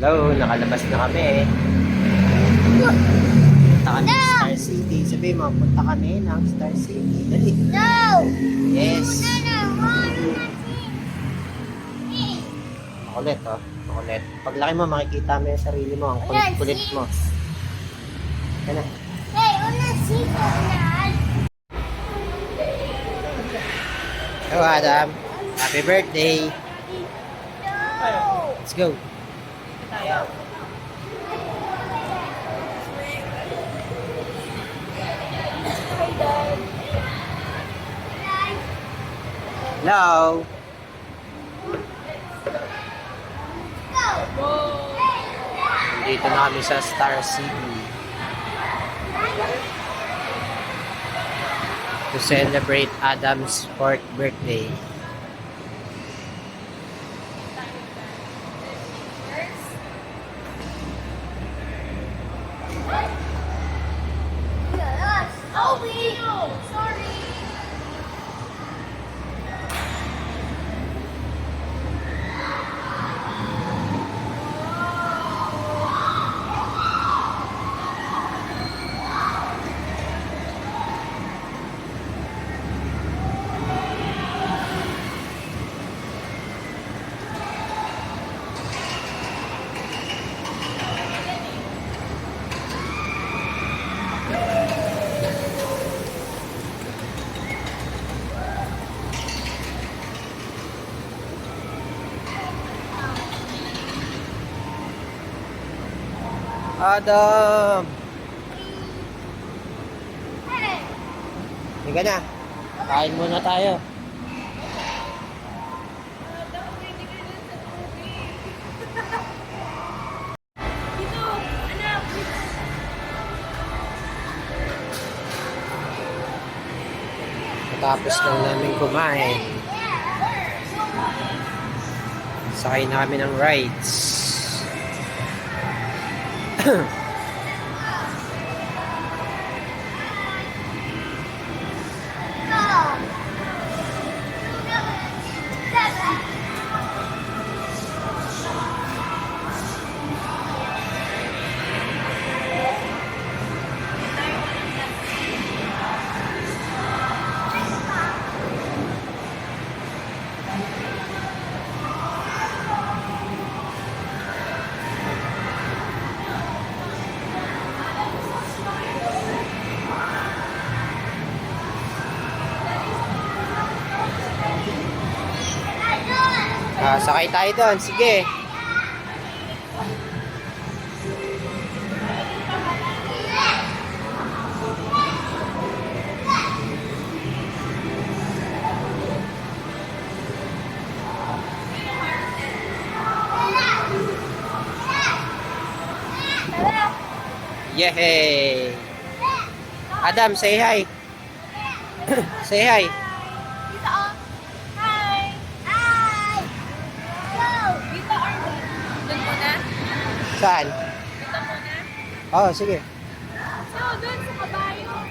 Hello, nakalabas na kami. Punta kami ng Star City. Sabi mo, punta kami ng Star City. Dali. No! Yes. No! Makulit, oh. Makulit. Paglaki mo, makikita mo yung sarili mo. Ang kulit-kulit mo. Yan na. Hey, una sito na. Hello, Adam. Happy birthday. No! Let's go. Hello. Dito na kami sa Star City to celebrate Adam's 4th birthday. Oh, sorry. Adam! Higa na. Kain muna tayo. Tapos lang namin kumain. Sakay na kami ng rides. Sakay tayo doon. Sige. Yehey! Adam, say hi. Say hi. Saan? Dito muna. Oh, sige. So, doon sa kabayo.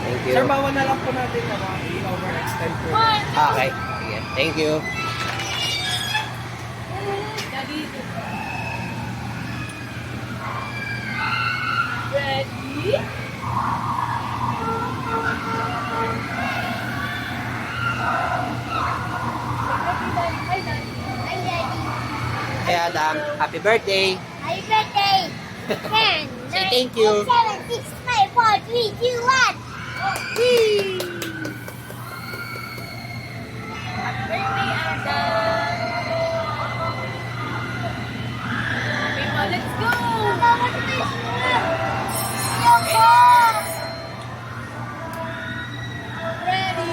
Thank you. Sir, bawal na lang po natin over-extend po. Okay. Sige. Thank you. Ready? Hi, Daddy. Hey, Adam. Happy birthday. Happy birthday. 10, Say 9, thank you. 7, 6, 5, 4, 3, 2, 1. Whee! Happy birthday, Adam. Let's go! Ready?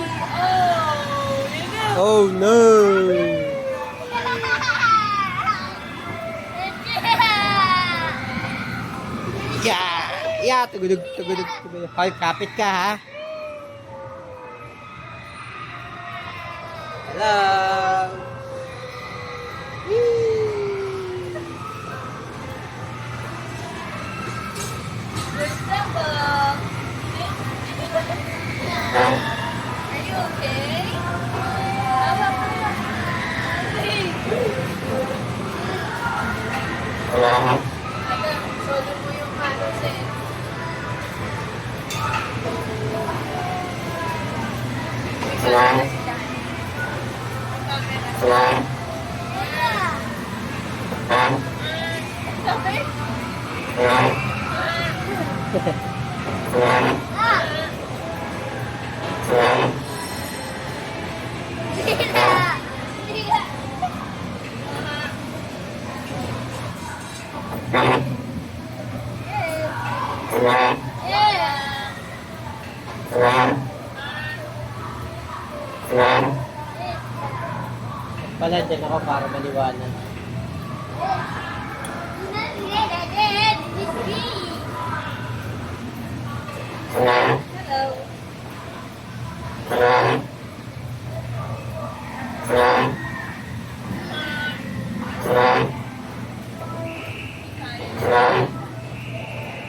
Oh, no. Yeah. Yeah. Tugudug. Hoy, kapit ka, ha? Hello. Solo mo yung set. Pala dyan ako para maliwanag. Hello.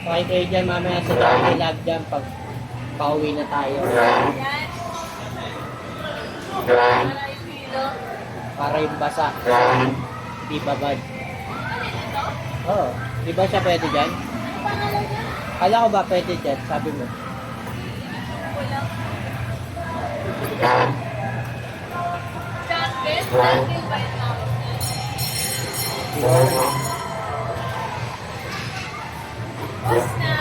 Okay kayo dyan mamaya sa Jollibee Lab dyan pag pauwi na tayo. Yan. Para yung kilo. Para yung basa. Di babad. Ano ito? Oo. Di ba siya pwede dyan? Ano pangalan niya? Kala ko ba pwede dyan? Sabi mo. Walang. Jungle? Jungle ba yung tawag niya? Bus na!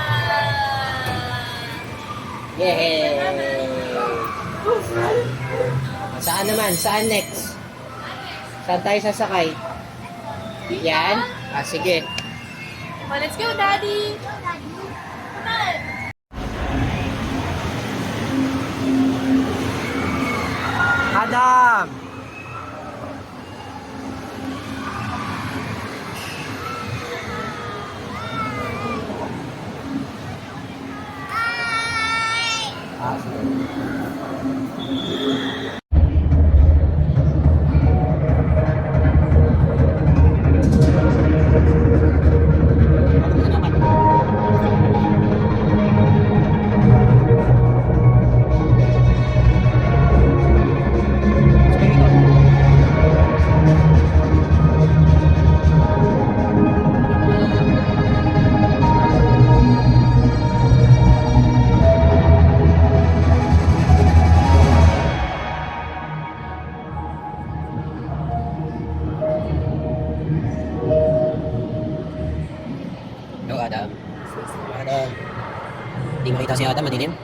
Yay! Saan naman? Saan next? Saan tayo sasakay? Yan? Ah, sige. Well, let's go, Daddy! Come on! Adam! Ah, sige. Hello, Adam. Adam. Hindi makita si Adam, madilim.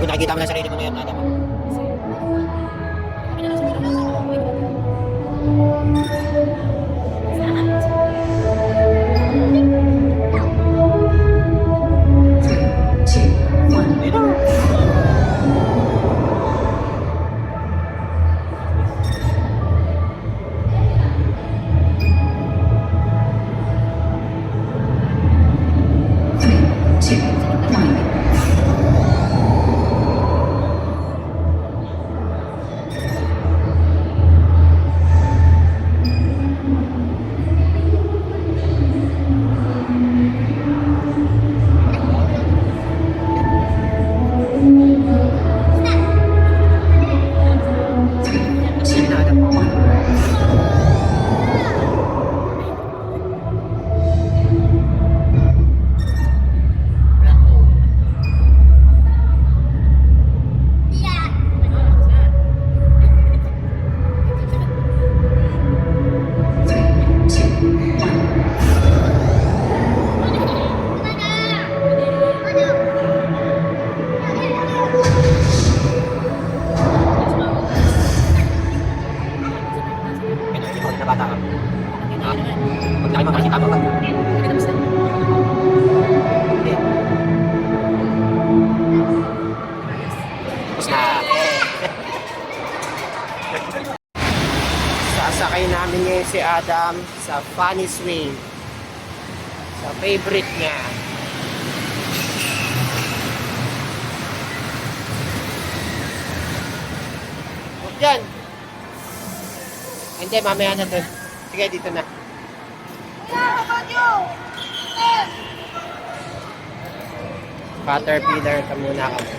Nakikita mo na sarili mo ngayon, Adam. Ayun. si Adam sa funny swing. Sa favorite niya. Huwag dyan. Hindi, mamaya na doon. Sige, dito na. Caterpillar ka muna kami.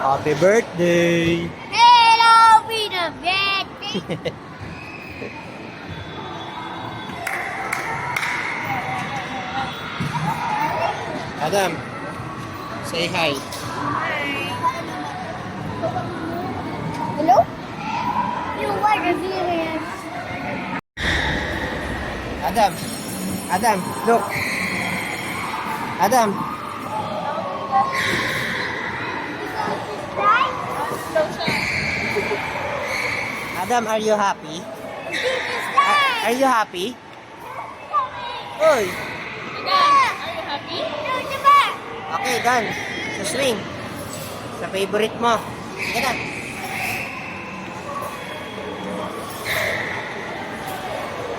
Happy birthday! Hello, Peter birthday. Adam, say hi. Hello? You what a serious. Adam, look. Adam, Right? Adam, are you happy? Right. Are you happy? Oy, Are you happy? No, the back. okay, done. Sa swing. Sa favorite mo. Sige na.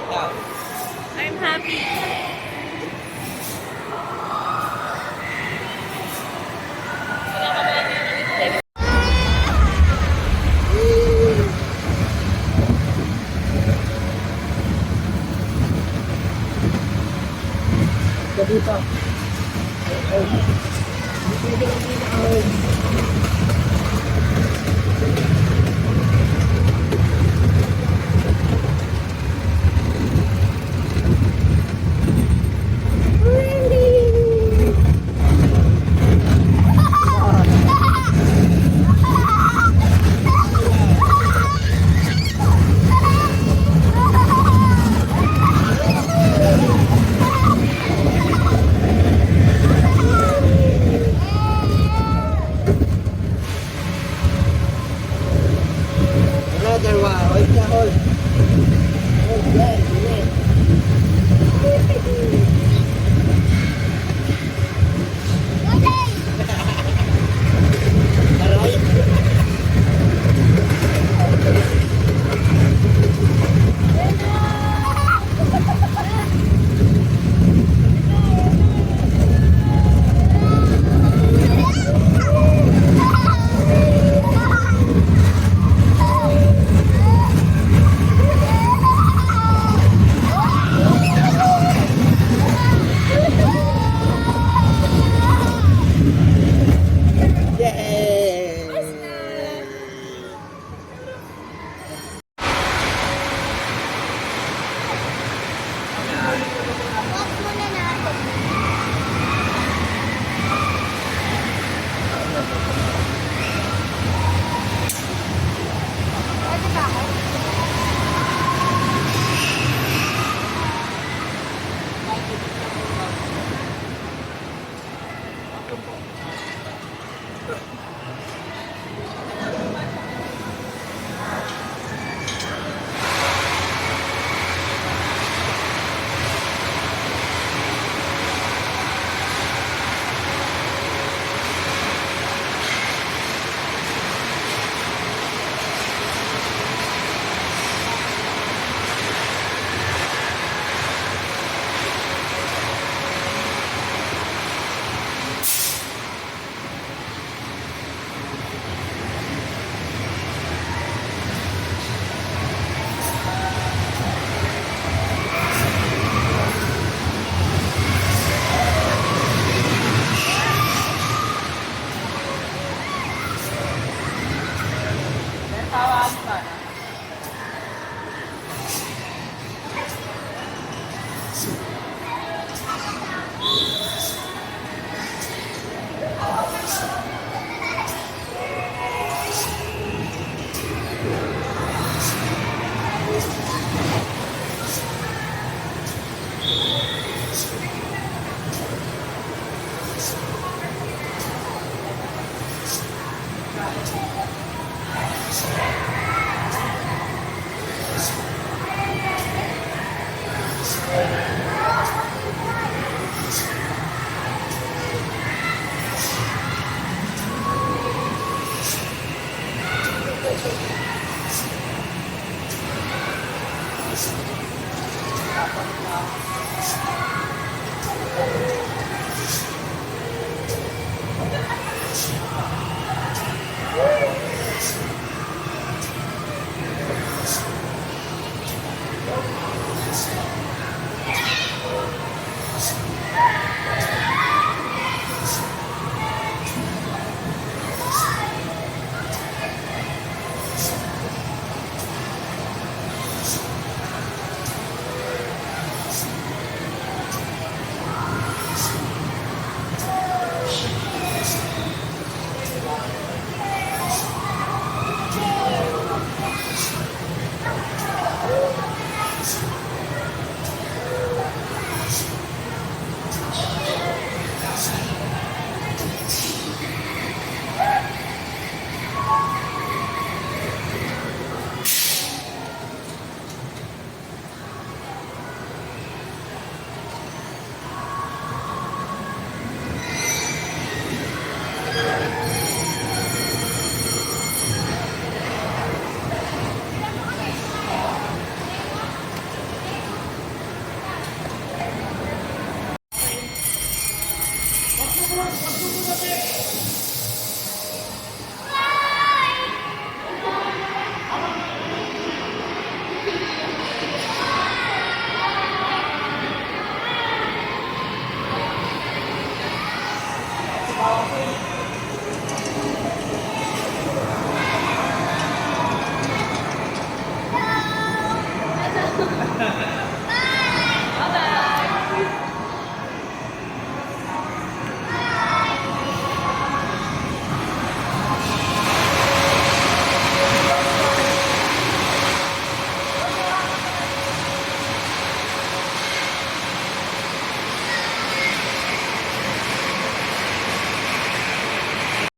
Ikaw. I'm happy. Dito.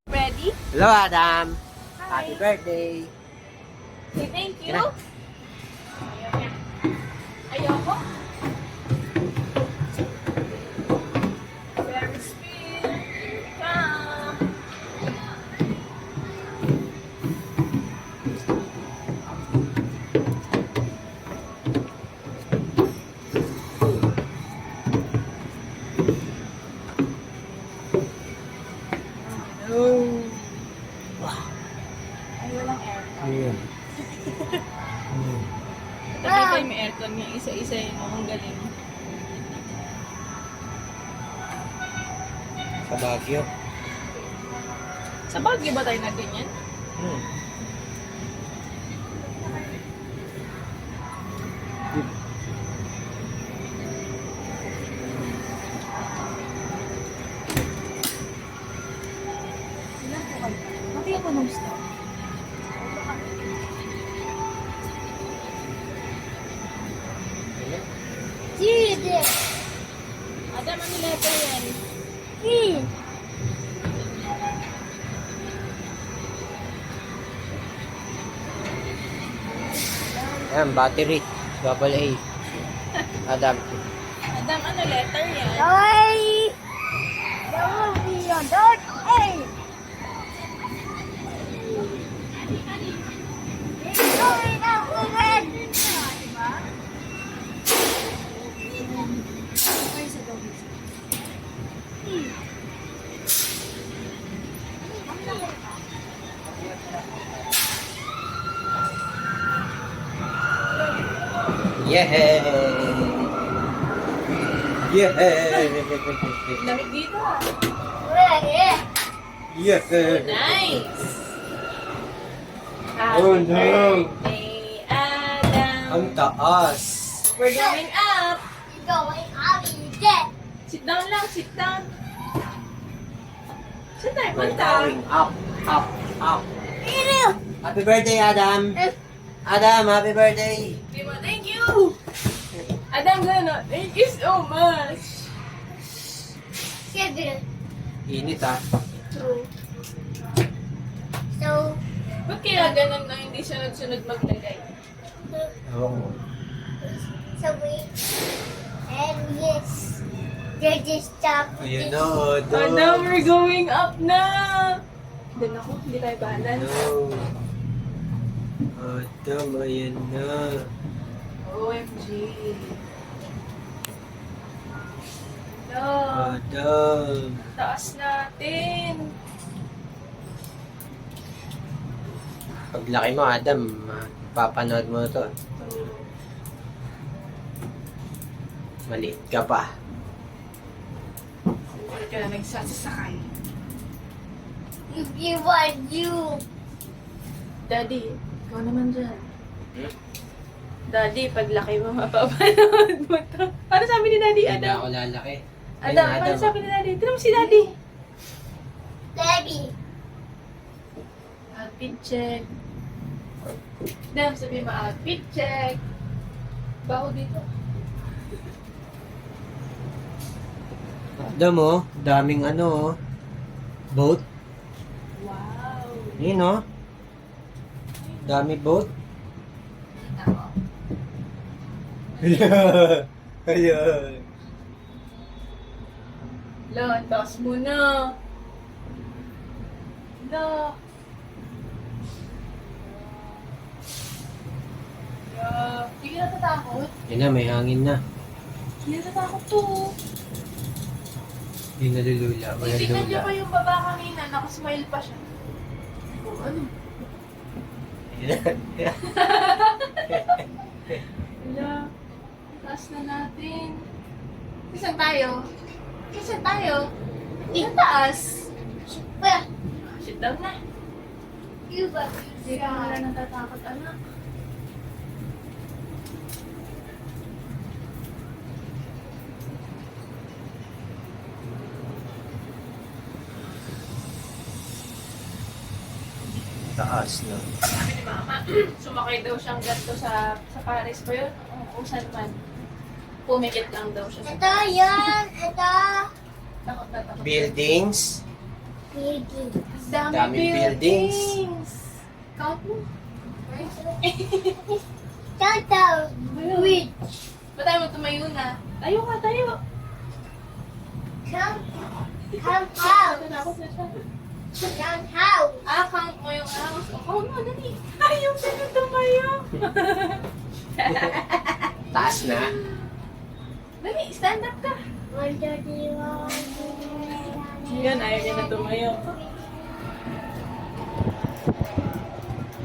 Ready? Hello, Adam. Happy birthday. Say thank you. Kaya. Ayoko. Very sweet. Come. Ay, walang aircon. Tabi tayo may aircon niya. Isa-isa yun. Ang galing. Sa Baguio. Sa Baguio ba tayo na ganyan? Hmm. Mati ako nung stop. Dude. Adam, ano letter yan? Hmm. Ayan, battery. Double A. Adam. Adam, ano letter yan? Ay. That will be a dark A. It's going out with red. Yay! Yay! Lamig dito ah. Yeah. Yay! Nice! Oh, Happy no. birthday, Adam! Ang taas! We're going up! You're going out with red. Sit down lang, sit down. Sit tayo, We're punta. going up, up, up. Happy birthday, Adam! Adam, happy birthday! Di ba, thank you! Adam, gano'n. Thank you so much! Seven. Init ah. True. So, Ba't kaya ganun na hindi sunod-sunod maglagay? Ewan ko. so we, and yes, they just stop. Ayun na, Adam. Adam, we're going up na! Doon ako, hindi tayo balance. No. Adam, ayan na. OMG. No, Adam. taas natin. Paglaki mo, Adam, papanood mo to. Maliit ka pa. Hindi ka na nagsasasakay. If you want you, Daddy, ikaw naman dyan. Hmm? Daddy, paglaki mo, mapapanood mo to. Ano sabi ni Daddy, Hindi na Adam? ako lalaki. Adam, ano sabi ni Daddy? Tignan mo si Daddy. Daddy. Outfit check. Adam, sabi mo, outfit check. Baho dito. Adam, oh. Daming ano, oh. Boat. Wow. Yun, oh. Dami boat. Ayan. Ayan. Lo, taas mo na. Lo. Hindi ka natatakot? Yun na, may hangin na. Hindi natatakot to. Hindi nalulula. Walang Tingnan niyo lula. pa yung baba kanina, nakasmile pa siya. Oh, ano? Wala. Taas na natin. Saan tayo? Saan tayo? Hindi taas. Well, Sit down na. you but Hindi ka wala natatakot, anak. Taas na. Sabi ni Mama, sumakay daw siyang ganito sa Paris ba yun? O kung saan man. Pumikit lang daw siya. ito yun. Ito. Takot na takot. Buildings. Baby. Daming buildings. Count mo. Toto. Wait. Ba't tayo magtumayo na? Tayo ka, tayo. Count house. Takot na siya. Count house. Count mo yung house. Count mo, dali. Ayaw siya na tumayo. Taas na. Dali, stand up ka. 1, 2, 3, 1, Yan, ayaw niya na tumayo.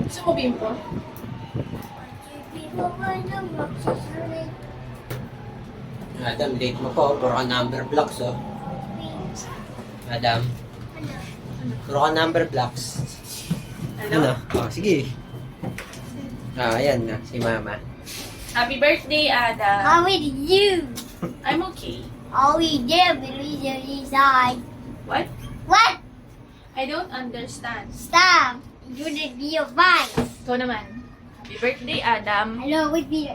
Gusto mo bimpo? Adam, late mo po. Puro ka number blocks, oh. Adam, puro ka number blocks. Ano? Oh, sige. Ayan na, si Mama. Happy birthday, Ada. How did you? I'm okay. All we did was inside. What? What? I don't understand. Stop. You did be a vice. Ikaw naman. Happy birthday, Adam. Hello with me.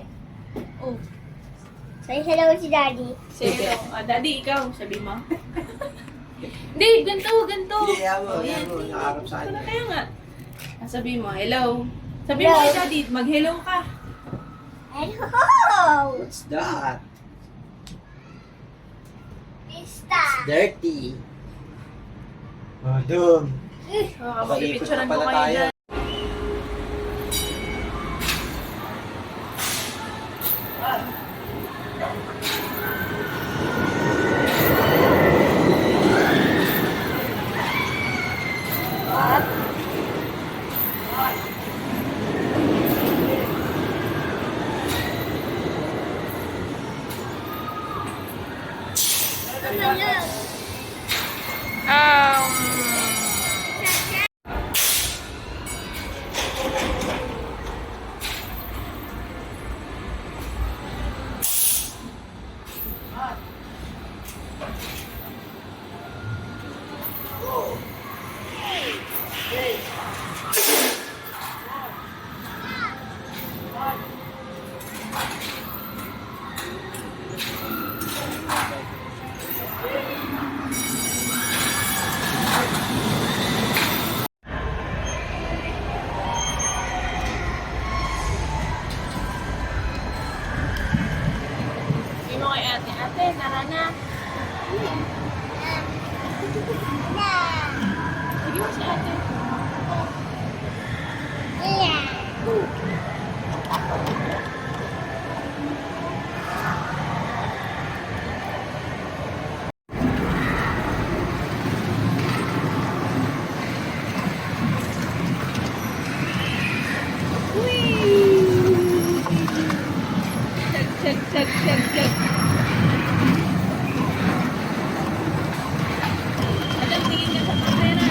Oh, Say hello to daddy. say hello. Daddy, ikaw, sabi mo. Hindi, ganito, ganito. Oh, yan. Nakaharap sa Wala kanya. kaya nga. Sabi mo, hello. Sabi mo kay Daddy, mag-hello ka. Hello. What's that? Stop. Dirty. Adam. Kapag-picturean ko pala kayo tayo. dyan. Sabi mo kay ate, ate, tara na. Sige mo si ate. Check, check, check, check. Adam, tingin ka sa camera.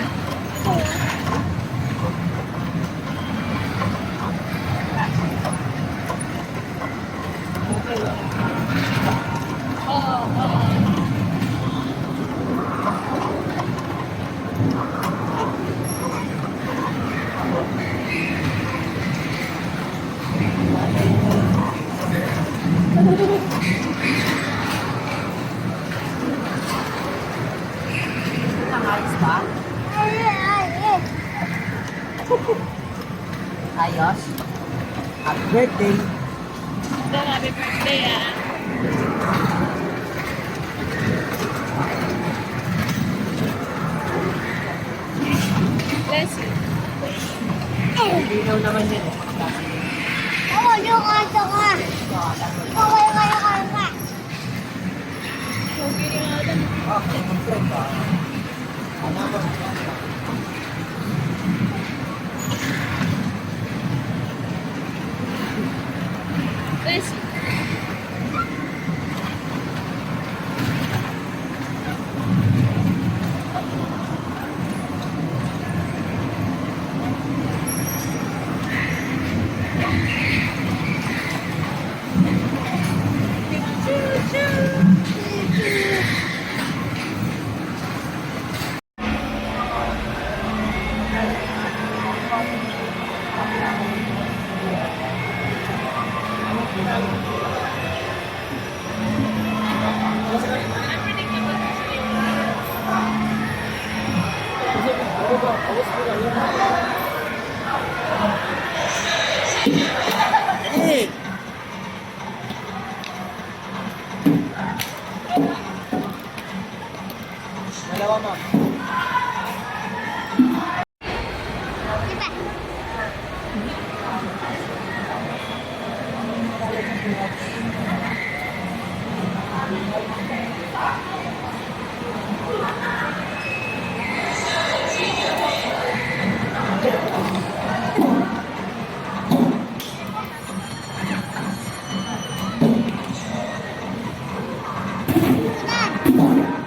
Ayos ba? Ayos? Happy birthday! Adam, happy birthday, ah. Bless you. Linaw naman yun eh. Oh, yung ato ka. Okay, okay, okay, okay. Okay, Adam. This. Eh! Dalawa, ma'am. Diba? Sunan.